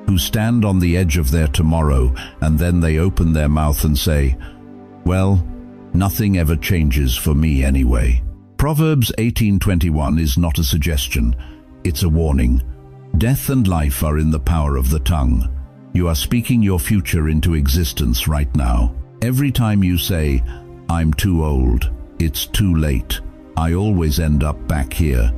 A: who stand on the edge of their tomorrow, and then they open their mouth and say, "Well, nothing ever changes for me anyway." Proverbs 18:21 is not a suggestion, it's a warning. Death and life are in the power of the tongue. You are speaking your future into existence right now. Every time you say, "I'm too old, it's too late, I always end up back here,"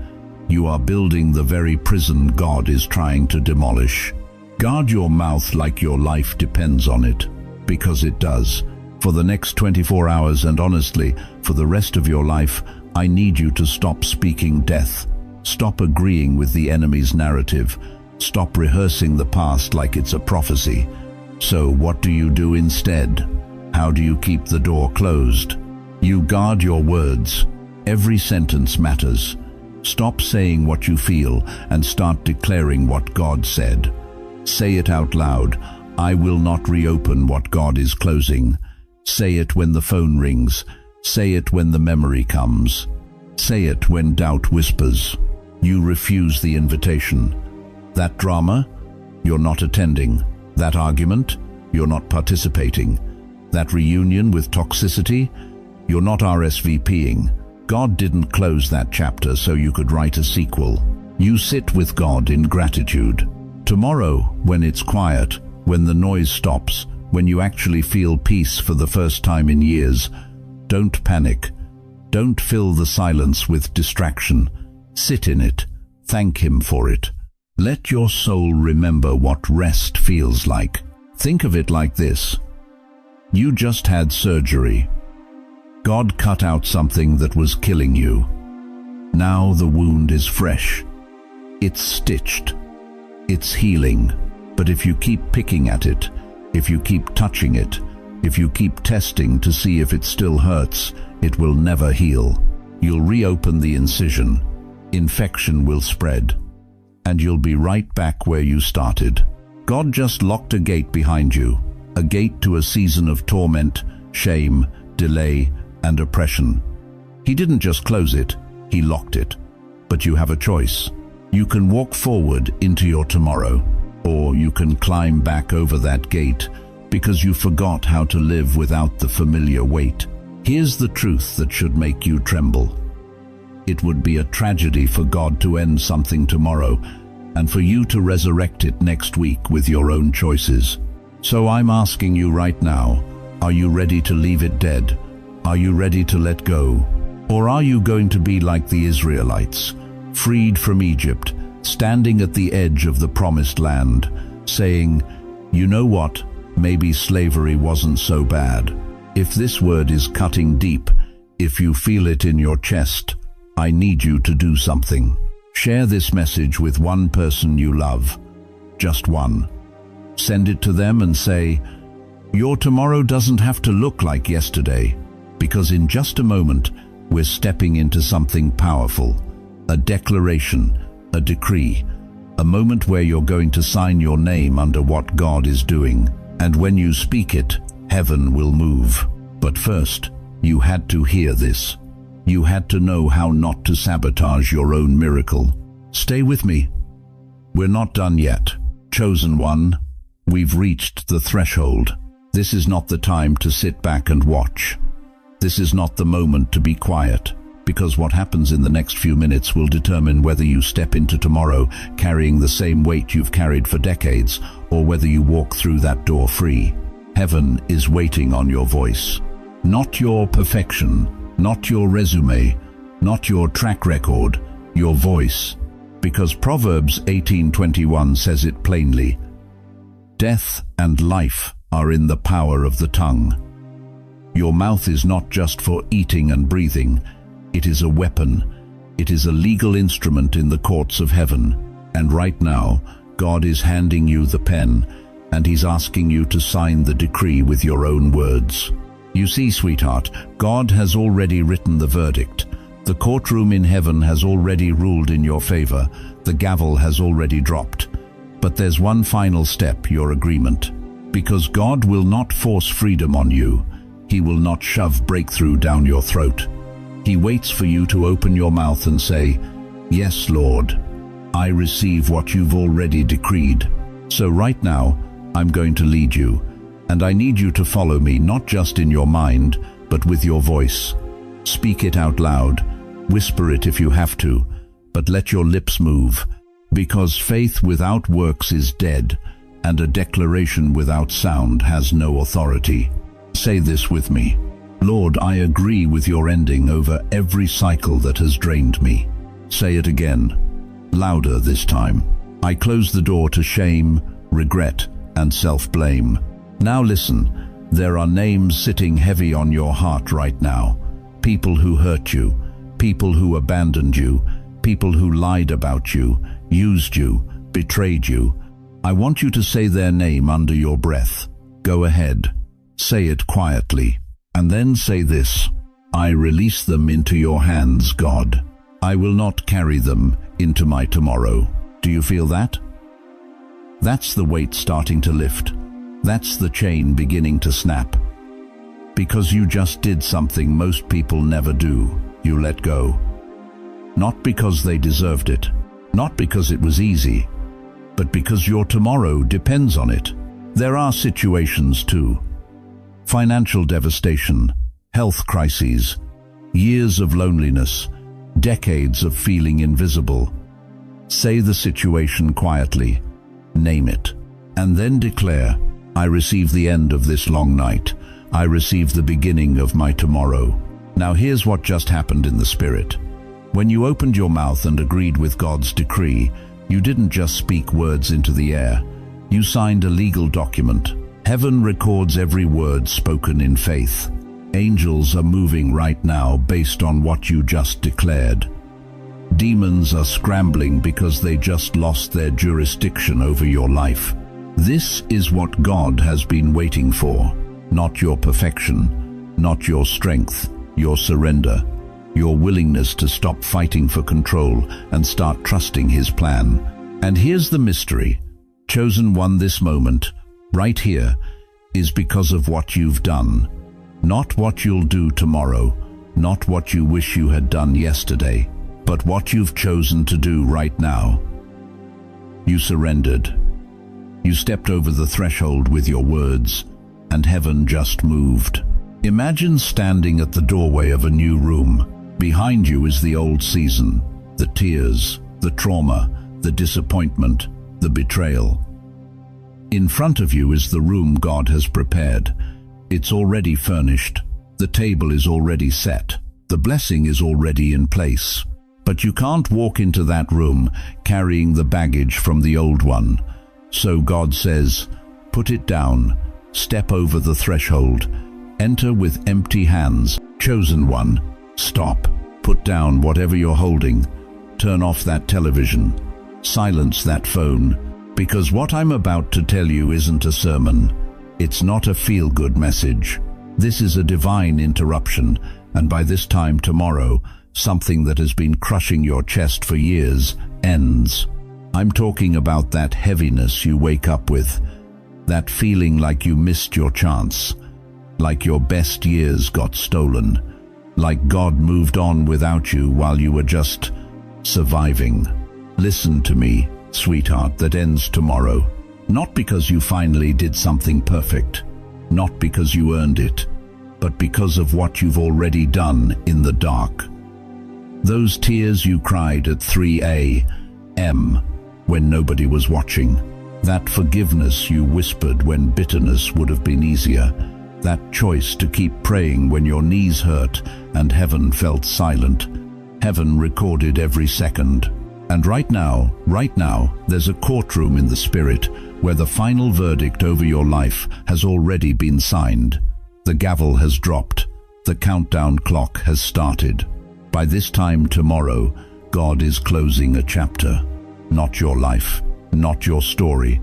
A: you are building the very prison God is trying to demolish. Guard your mouth like your life depends on it, because it does. For the next 24 hours and honestly, for the rest of your life, I need you to stop speaking death. Stop agreeing with the enemy's narrative. Stop rehearsing the past like it's a prophecy. So what do you do instead? How do you keep the door closed? You guard your words. Every sentence matters. Stop saying what you feel and start declaring what God said. Say it out loud. I will not reopen what God is closing. Say it when the phone rings. Say it when the memory comes. Say it when doubt whispers. You refuse the invitation. That drama? You're not attending. That argument? you're not participating. That reunion with toxicity, you're not RSVPing. God didn't close that chapter so you could write a sequel. You sit with God in gratitude. Tomorrow, when it's quiet, when the noise stops, when you actually feel peace for the first time in years, don't panic. Don't fill the silence with distraction. Sit in it. Thank Him for it. Let your soul remember what rest feels like. Think of it like this. You just had surgery. God cut out something that was killing you. Now the wound is fresh. It's stitched. It's healing. But if you keep picking at it, if you keep touching it, if you keep testing to see if it still hurts, it will never heal. You'll reopen the incision. Infection will spread. And you'll be right back where you started. God just locked a gate behind you. A gate to a season of torment, shame, delay, and oppression. He didn't just close it, He locked it. But you have a choice. You can walk forward into your tomorrow, or you can climb back over that gate because you forgot how to live without the familiar weight. Here's the truth that should make you tremble. It would be a tragedy for God to end something tomorrow and for you to resurrect it next week with your own choices. So I'm asking you right now, are you ready to leave it dead? Are you ready to let go? Or are you going to be like the Israelites, freed from Egypt, standing at the edge of the promised land, saying, you know what, maybe slavery wasn't so bad. If this word is cutting deep, if you feel it in your chest, I need you to do something. Share this message with one person you love, just one. Send it to them and say, your tomorrow doesn't have to look like yesterday, because in just a moment, we're stepping into something powerful, a declaration, a decree, a moment where you're going to sign your name under what God is doing. And when you speak it, heaven will move. But first, you had to hear this. You had to know how not to sabotage your own miracle. Stay with me. We're not done yet. Chosen one, we've reached the threshold. This is not the time to sit back and watch. This is not the moment to be quiet, because what happens in the next few minutes will determine whether you step into tomorrow carrying the same weight you've carried for decades, or whether you walk through that door free. Heaven is waiting on your voice. Not your perfection, not your resume, not your track record, your voice. Because Proverbs 18:21 says it plainly. Death and life are in the power of the tongue. Your mouth is not just for eating and breathing. It is a weapon. It is a legal instrument in the courts of heaven. And right now, God is handing you the pen, and He's asking you to sign the decree with your own words. You see, sweetheart, God has already written the verdict. The courtroom in heaven has already ruled in your favor. The gavel has already dropped. But there's one final step, your agreement. Because God will not force freedom on you. He will not shove breakthrough down your throat. He waits for you to open your mouth and say, yes, Lord, I receive what you've already decreed. So right now, I'm going to lead you, and I need you to follow me, not just in your mind, but with your voice. Speak it out loud. Whisper it if you have to, but let your lips move, because faith without works is dead, and a declaration without sound has no authority. Say this with me. Lord, I agree with your ending over every cycle that has drained me. Say it again, louder this time. I close the door to shame, regret, and self-blame. Now listen, there are names sitting heavy on your heart right now. People who hurt you, people who abandoned you, people who lied about you, used you, betrayed you. I want you to say their name under your breath. Go ahead. Say it quietly. And then say this: I release them into your hands, God. I will not carry them into my tomorrow. Do you feel that? That's the weight starting to lift. That's the chain beginning to snap. Because you just did something most people never do. You let go. Not because they deserved it, not because it was easy, but because your tomorrow depends on it. There are situations too. Financial devastation, health crises, years of loneliness, decades of feeling invisible. Say the situation quietly, name it, and then declare, I receive the end of this long night. I receive the beginning of my tomorrow. Now here's what just happened in the spirit. When you opened your mouth and agreed with God's decree, you didn't just speak words into the air. You signed a legal document. Heaven records every word spoken in faith. Angels are moving right now based on what you just declared. Demons are scrambling because they just lost their jurisdiction over your life. This is what God has been waiting for. Not your perfection, not your strength, your surrender, your willingness to stop fighting for control and start trusting His plan. And here's the mystery. Chosen one, this moment, right here, is because of what you've done. Not what you'll do tomorrow, not what you wish you had done yesterday, but what you've chosen to do right now. You surrendered. You stepped over the threshold with your words, and heaven just moved. Imagine standing at the doorway of a new room. Behind you is the old season, the tears, the trauma, the disappointment, the betrayal. In front of you is the room God has prepared. It's already furnished. The table is already set. The blessing is already in place. But you can't walk into that room carrying the baggage from the old one. So God says, put it down, step over the threshold, enter with empty hands. Chosen one, stop. Put down whatever you're holding. Turn off that television. Silence that phone. Because what I'm about to tell you isn't a sermon. It's not a feel-good message. This is a divine interruption, and by this time tomorrow, something that has been crushing your chest for years ends. I'm talking about that heaviness you wake up with, that feeling like you missed your chance, like your best years got stolen, like God moved on without you while you were just surviving. Listen to me, sweetheart, that ends tomorrow. Not because you finally did something perfect, not because you earned it, but because of what you've already done in the dark. Those tears you cried at 3 a.m. when nobody was watching, that forgiveness you whispered when bitterness would have been easier, that choice to keep praying when your knees hurt and heaven felt silent. Heaven recorded every second. And right now, there's a courtroom in the spirit where the final verdict over your life has already been signed. The gavel has dropped. The countdown clock has started. By this time tomorrow, God is closing a chapter. Not your life, not your story,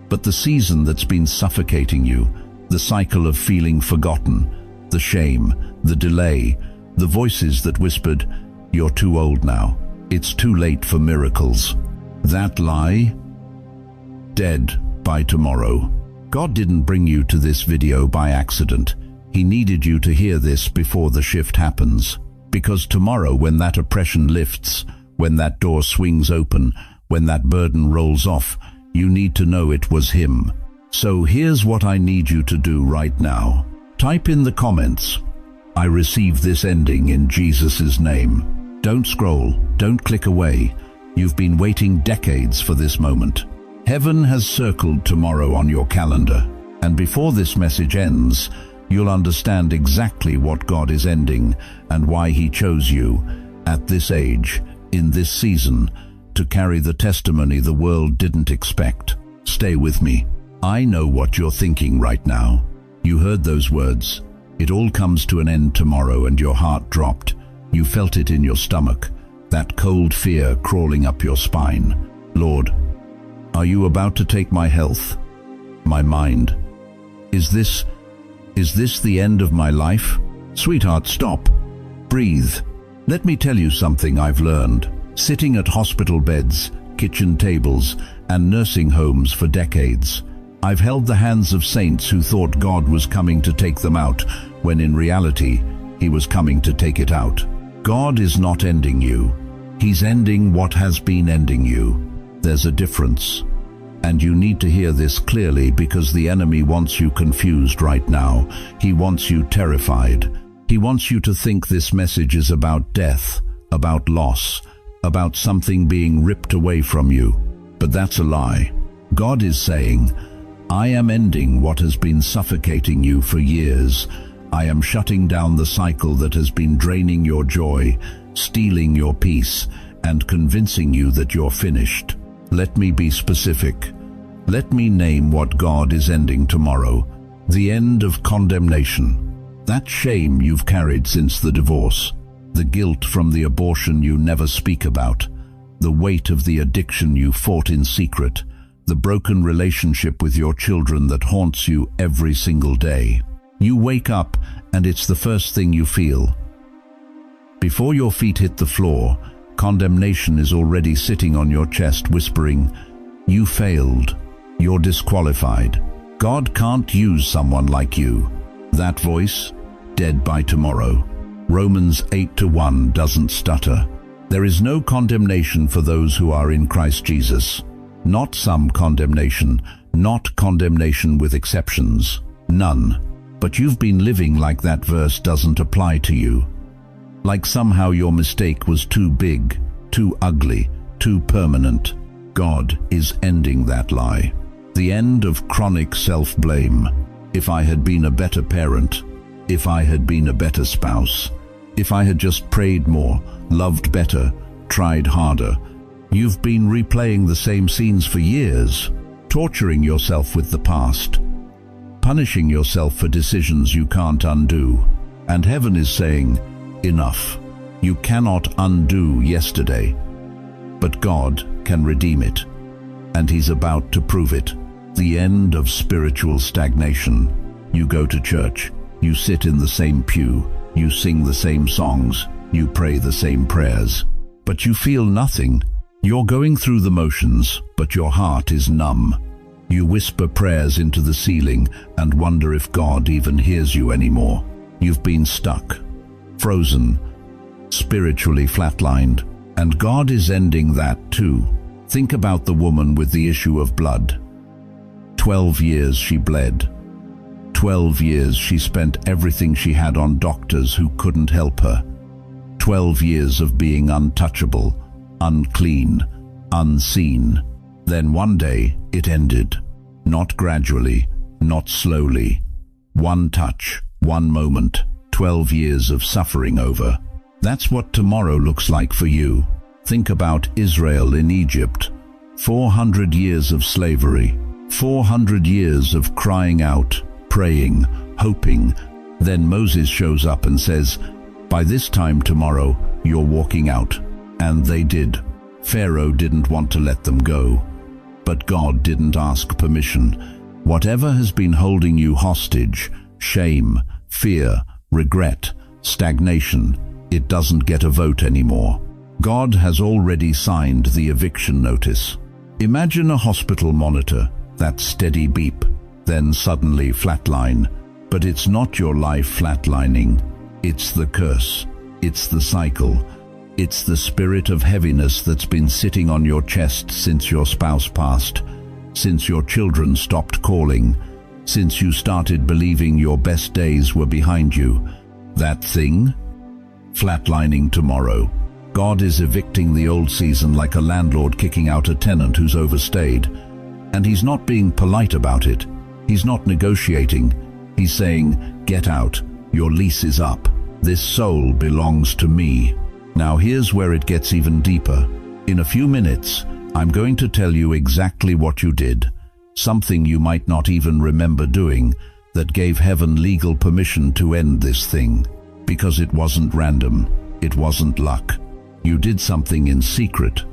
A: but the season that's been suffocating you, the cycle of feeling forgotten, the shame, the delay, the voices that whispered, "You're too old now. It's too late for miracles." That lie? Dead by tomorrow. God didn't bring you to this video by accident. He needed you to hear this before the shift happens. Because tomorrow, when that oppression lifts, when that door swings open, when that burden rolls off, you need to know it was Him. So here's what I need you to do right now. Type in the comments, "I receive this ending in Jesus' name." Don't scroll, don't click away. You've been waiting decades for this moment. Heaven has circled tomorrow on your calendar, and before this message ends, you'll understand exactly what God is ending and why He chose you, at this age, in this season, to carry the testimony the world didn't expect. Stay with me. I know what you're thinking right now. You heard those words. It all comes to an end tomorrow, and your heart dropped. You felt it in your stomach, that cold fear crawling up your spine. Lord, are you about to take my health, my mind? Is this the end of my life? Sweetheart, stop. Breathe. Let me tell you something I've learned. Sitting at hospital beds, kitchen tables, and nursing homes for decades, I've held the hands of saints who thought God was coming to take them out, when in reality, He was coming to take it out. God is not ending you. He's ending what has been ending you. There's a difference. And you need to hear this clearly, because the enemy wants you confused right now. He wants you terrified. He wants you to think this message is about death, about loss, about something being ripped away from you. But that's a lie. God is saying, I am ending what has been suffocating you for years. I am shutting down the cycle that has been draining your joy, stealing your peace, and convincing you that you're finished. Let me be specific. Let me name what God is ending tomorrow. The end of condemnation. That shame you've carried since the divorce. The guilt from the abortion you never speak about. The weight of the addiction you fought in secret. The broken relationship with your children that haunts you every single day. You wake up and it's the first thing you feel. Before your feet hit the floor, condemnation is already sitting on your chest whispering, you failed. You're disqualified. God can't use someone like you. That voice, dead by tomorrow. Romans 8:1 doesn't stutter. There is no condemnation for those who are in Christ Jesus. Not some condemnation, not condemnation with exceptions. None. But you've been living like that verse doesn't apply to you. Like somehow your mistake was too big, too ugly, too permanent. God is ending that lie. The end of chronic self-blame. If I had been a better parent, if I had been a better spouse, if I had just prayed more, loved better, tried harder. You've been replaying the same scenes for years, torturing yourself with the past, punishing yourself for decisions you can't undo. And heaven is saying, enough. You cannot undo yesterday, but God can redeem it. And He's about to prove it. The end of spiritual stagnation. You go to church, you sit in the same pew, you sing the same songs, you pray the same prayers, but you feel nothing. You're going through the motions, but your heart is numb. You whisper prayers into the ceiling and wonder if God even hears you anymore. You've been stuck, frozen, spiritually flatlined, and God is ending that too. Think about the woman with the issue of blood. 12 years she bled. 12 years she spent everything she had on doctors who couldn't help her. 12 years of being untouchable, unclean, unseen. Then one day it ended. Not gradually, not slowly. One touch, one moment, 12 years of suffering over. That's what tomorrow looks like for you. Think about Israel in Egypt. 400 years of slavery. 400 years of crying out, praying, hoping. Then Moses shows up and says, by this time tomorrow, you're walking out. And they did. Pharaoh didn't want to let them go. But God didn't ask permission. Whatever has been holding you hostage, shame, fear, regret, stagnation, it doesn't get a vote anymore. God has already signed the eviction notice. Imagine a hospital monitor, that steady beep, then suddenly flatline. But it's not your life flatlining. It's the curse. It's the cycle. It's the spirit of heaviness that's been sitting on your chest since your spouse passed, since your children stopped calling, since you started believing your best days were behind you. That thing? Flatlining tomorrow. God is evicting the old season like a landlord kicking out a tenant who's overstayed. And He's not being polite about it. He's not negotiating. He's saying, get out. Your lease is up. This soul belongs to me. Now here's where it gets even deeper. In a few minutes, I'm going to tell you exactly what you did. Something you might not even remember doing that gave heaven legal permission to end this thing. Because it wasn't random. It wasn't luck. You did something in secret,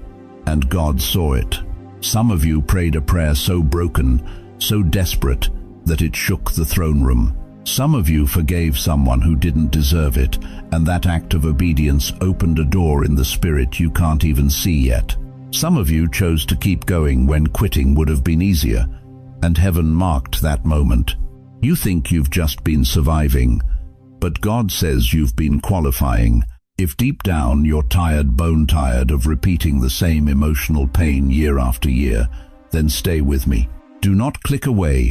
A: and God saw it. Some of you prayed a prayer so broken, so desperate, that it shook the throne room. Some of you forgave someone who didn't deserve it, and that act of obedience opened a door in the spirit you can't even see yet. Some of you chose to keep going when quitting would have been easier, and heaven marked that moment. You think you've just been surviving, but God says you've been qualifying. If deep down you're tired, bone tired of repeating the same emotional pain year after year, Then stay with me. Do not click away